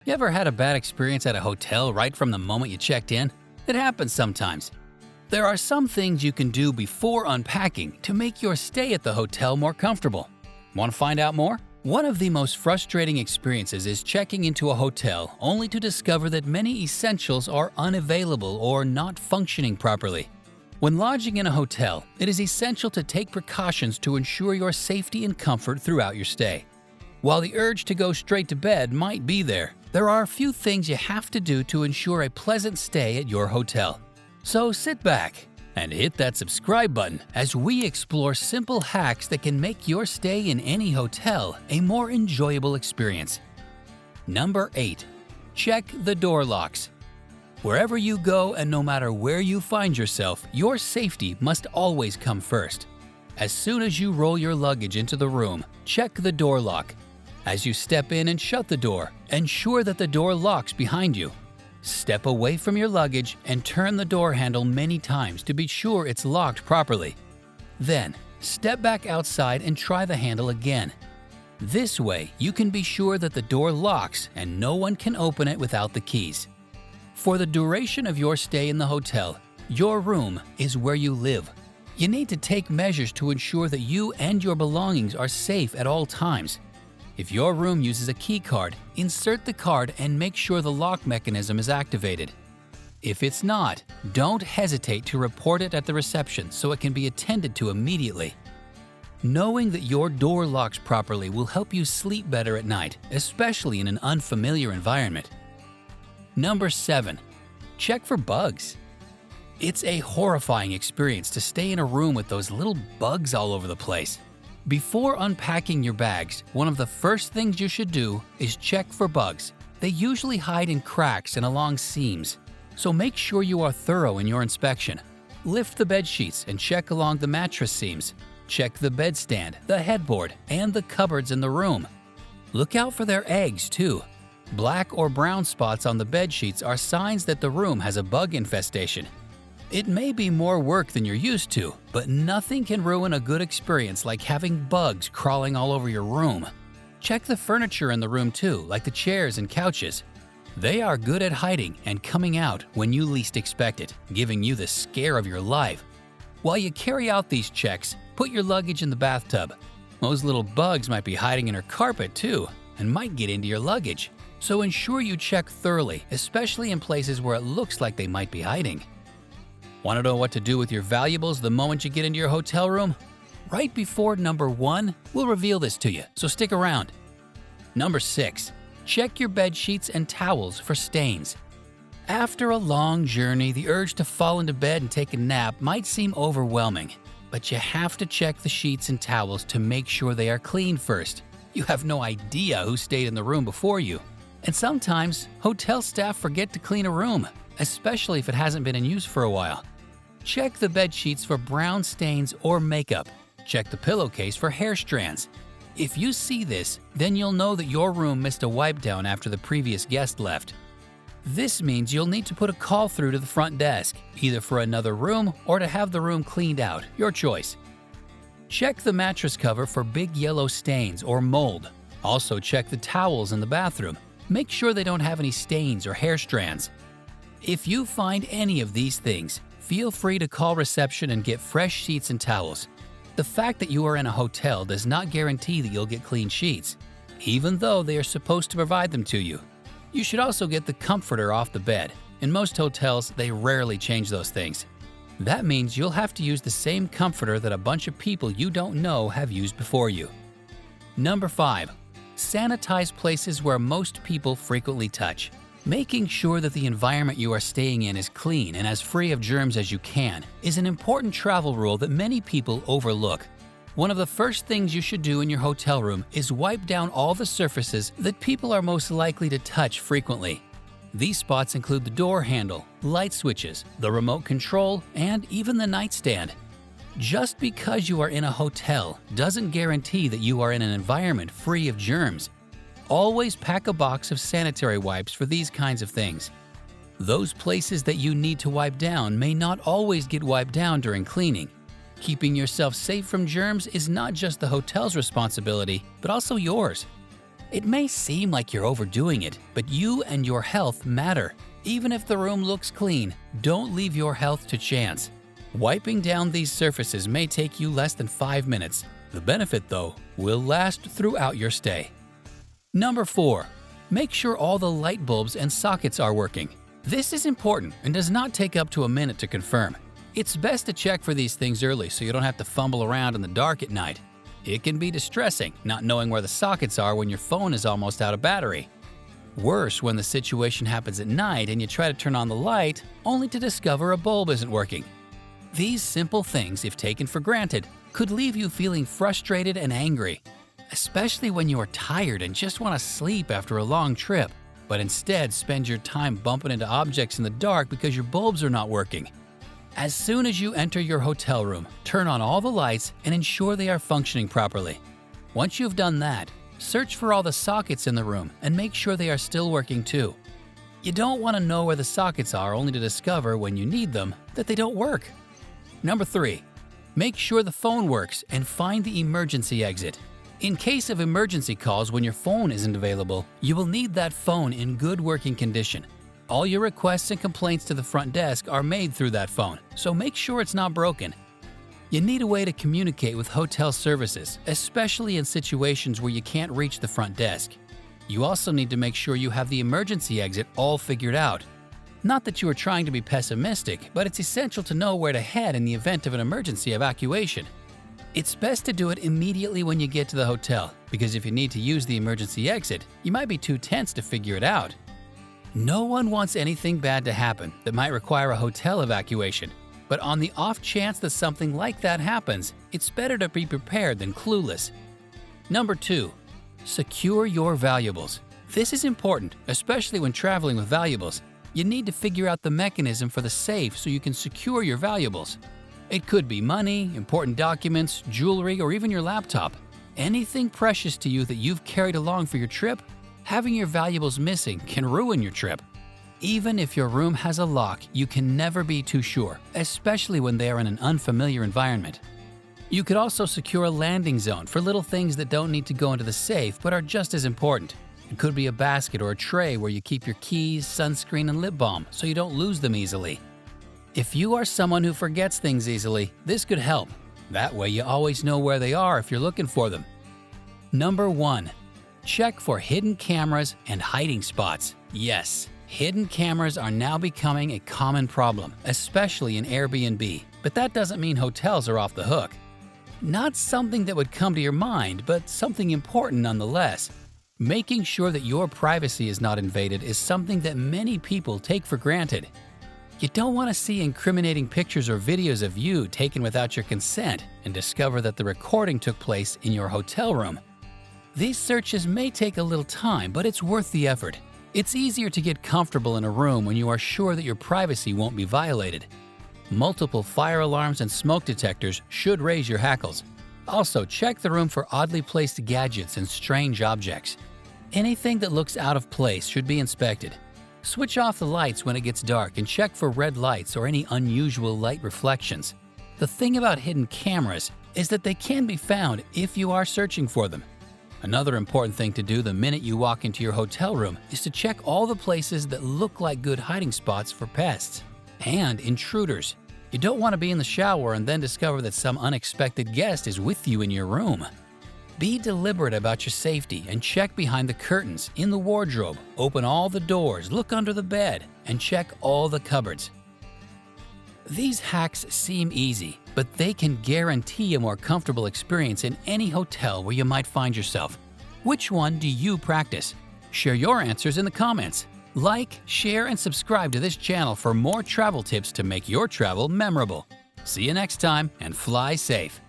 You ever had a bad experience at a hotel right from the moment you checked in? It happens sometimes. There are some things you can do before unpacking to make your stay at the hotel more comfortable. Want to find out more? One of the most frustrating experiences is checking into a hotel only to discover that many essentials are unavailable or not functioning properly. When lodging in a hotel, it is essential to take precautions to ensure your safety and comfort throughout your stay. While the urge to go straight to bed might be there are a few things you have to do to ensure a pleasant stay at your hotel. So sit back and hit that subscribe button as we explore simple hacks that can make your stay in any hotel a more enjoyable experience. Number 8. Check the door locks. Wherever you go and no matter where you find yourself, your safety must always come first. As soon as you roll your luggage into the room, check the door lock. As you step in and shut the door, ensure that the door locks behind you. Step away from your luggage and turn the door handle many times to be sure it's locked properly. Then, step back outside and try the handle again. This way, you can be sure that the door locks and no one can open it without the keys. For the duration of your stay in the hotel, your room is where you live. You need to take measures to ensure that you and your belongings are safe at all times. If your room uses a key card, insert the card and make sure the lock mechanism is activated. If it's not, don't hesitate to report it at the reception so it can be attended to immediately. Knowing that your door locks properly will help you sleep better at night, especially in an unfamiliar environment. Number 7. Check for bugs. It's a horrifying experience to stay in a room with those little bugs all over the place. Before unpacking your bags, one of the first things you should do is check for bugs. They usually hide in cracks and along seams, so make sure you are thorough in your inspection. Lift the bed sheets and check along the mattress seams. Check the bedstand, the headboard, and the cupboards in the room. Look out for their eggs too. Black or brown spots on the bed sheets are signs that the room has a bug infestation. It may be more work than you're used to, but nothing can ruin a good experience like having bugs crawling all over your room. Check the furniture in the room too, like the chairs and couches. They are good at hiding and coming out when you least expect it, giving you the scare of your life. While you carry out these checks, put your luggage in the bathtub. Those little bugs might be hiding in your carpet too, and might get into your luggage. So ensure you check thoroughly, especially in places where it looks like they might be hiding. Want to know what to do with your valuables the moment you get into your hotel room? Right before number 1, we'll reveal this to you, so stick around. Number 6. Check your bed sheets and towels for stains. After a long journey, the urge to fall into bed and take a nap might seem overwhelming, but you have to check the sheets and towels to make sure they are clean first. You have no idea who stayed in the room before you. And sometimes, hotel staff forget to clean a room, especially if it hasn't been in use for a while. Check the bed sheets for brown stains or makeup. Check the pillowcase for hair strands. If you see this, then you'll know that your room missed a wipe down after the previous guest left. This means you'll need to put a call through to the front desk, either for another room or to have the room cleaned out, your choice. Check the mattress cover for big yellow stains or mold. Also check the towels in the bathroom. Make sure they don't have any stains or hair strands. If you find any of these things, feel free to call reception and get fresh sheets and towels. The fact that you are in a hotel does not guarantee that you'll get clean sheets, even though they are supposed to provide them to you. You should also get the comforter off the bed. In most hotels, they rarely change those things. That means you'll have to use the same comforter that a bunch of people you don't know have used before you. Number 5. Sanitize places where most people frequently touch. Making sure that the environment you are staying in is clean and as free of germs as you can is an important travel rule that many people overlook. One of the first things you should do in your hotel room is wipe down all the surfaces that people are most likely to touch frequently. These spots include the door handle, light switches, the remote control, and even the nightstand. Just because you are in a hotel doesn't guarantee that you are in an environment free of germs. Always pack a box of sanitary wipes for these kinds of things. Those places that you need to wipe down may not always get wiped down during cleaning. Keeping yourself safe from germs is not just the hotel's responsibility, but also yours. It may seem like you're overdoing it, but you and your health matter. Even if the room looks clean, don't leave your health to chance. Wiping down these surfaces may take you less than 5 minutes. The benefit, though, will last throughout your stay. Number 4. Make sure all the light bulbs and sockets are working. This is important and does not take up to a minute to confirm. It's best to check for these things early so you don't have to fumble around in the dark at night. It can be distressing not knowing where the sockets are when your phone is almost out of battery. Worse when the situation happens at night and you try to turn on the light only to discover a bulb isn't working. These simple things, if taken for granted, could leave you feeling frustrated and angry, especially when you are tired and just want to sleep after a long trip, but instead spend your time bumping into objects in the dark because your bulbs are not working. As soon as you enter your hotel room, turn on all the lights and ensure they are functioning properly. Once you've done that, search for all the sockets in the room and make sure they are still working too. You don't want to know where the sockets are only to discover when you need them that they don't work. Number 3. Make sure the phone works and find the emergency exit. In case of emergency calls when your phone isn't available, you will need that phone in good working condition. All your requests and complaints to the front desk are made through that phone, so make sure it's not broken. You need a way to communicate with hotel services, especially in situations where you can't reach the front desk. You also need to make sure you have the emergency exit all figured out. Not that you are trying to be pessimistic, but it's essential to know where to head in the event of an emergency evacuation. It's best to do it immediately when you get to the hotel, because if you need to use the emergency exit, you might be too tense to figure it out. No one wants anything bad to happen that might require a hotel evacuation, but on the off chance that something like that happens, it's better to be prepared than clueless. Number 2. Secure your valuables. This is important, especially when traveling with valuables. You need to figure out the mechanism for the safe so you can secure your valuables. It could be money, important documents, jewelry, or even your laptop. Anything precious to you that you've carried along for your trip, having your valuables missing can ruin your trip. Even if your room has a lock, you can never be too sure, especially when they are in an unfamiliar environment. You could also secure a landing zone for little things that don't need to go into the safe but are just as important. It could be a basket or a tray where you keep your keys, sunscreen, and lip balm so you don't lose them easily. If you are someone who forgets things easily, this could help. That way you always know where they are if you're looking for them. Number 1. Check for hidden cameras and hiding spots. Yes, hidden cameras are now becoming a common problem, especially in Airbnb, but that doesn't mean hotels are off the hook. Not something that would come to your mind, but something important nonetheless. Making sure that your privacy is not invaded is something that many people take for granted. You don't want to see incriminating pictures or videos of you taken without your consent and discover that the recording took place in your hotel room. These searches may take a little time, but it's worth the effort. It's easier to get comfortable in a room when you are sure that your privacy won't be violated. Multiple fire alarms and smoke detectors should raise your hackles. Also, check the room for oddly placed gadgets and strange objects. Anything that looks out of place should be inspected. Switch off the lights when it gets dark and check for red lights or any unusual light reflections. The thing about hidden cameras is that they can be found if you are searching for them. Another important thing to do the minute you walk into your hotel room is to check all the places that look like good hiding spots for pests and intruders. You don't want to be in the shower and then discover that some unexpected guest is with you in your room. Be deliberate about your safety and check behind the curtains, in the wardrobe, open all the doors, look under the bed, and check all the cupboards. These hacks seem easy, but they can guarantee a more comfortable experience in any hotel where you might find yourself. Which one do you practice? Share your answers in the comments. Like, share, and subscribe to this channel for more travel tips to make your travel memorable. See you next time, and fly safe.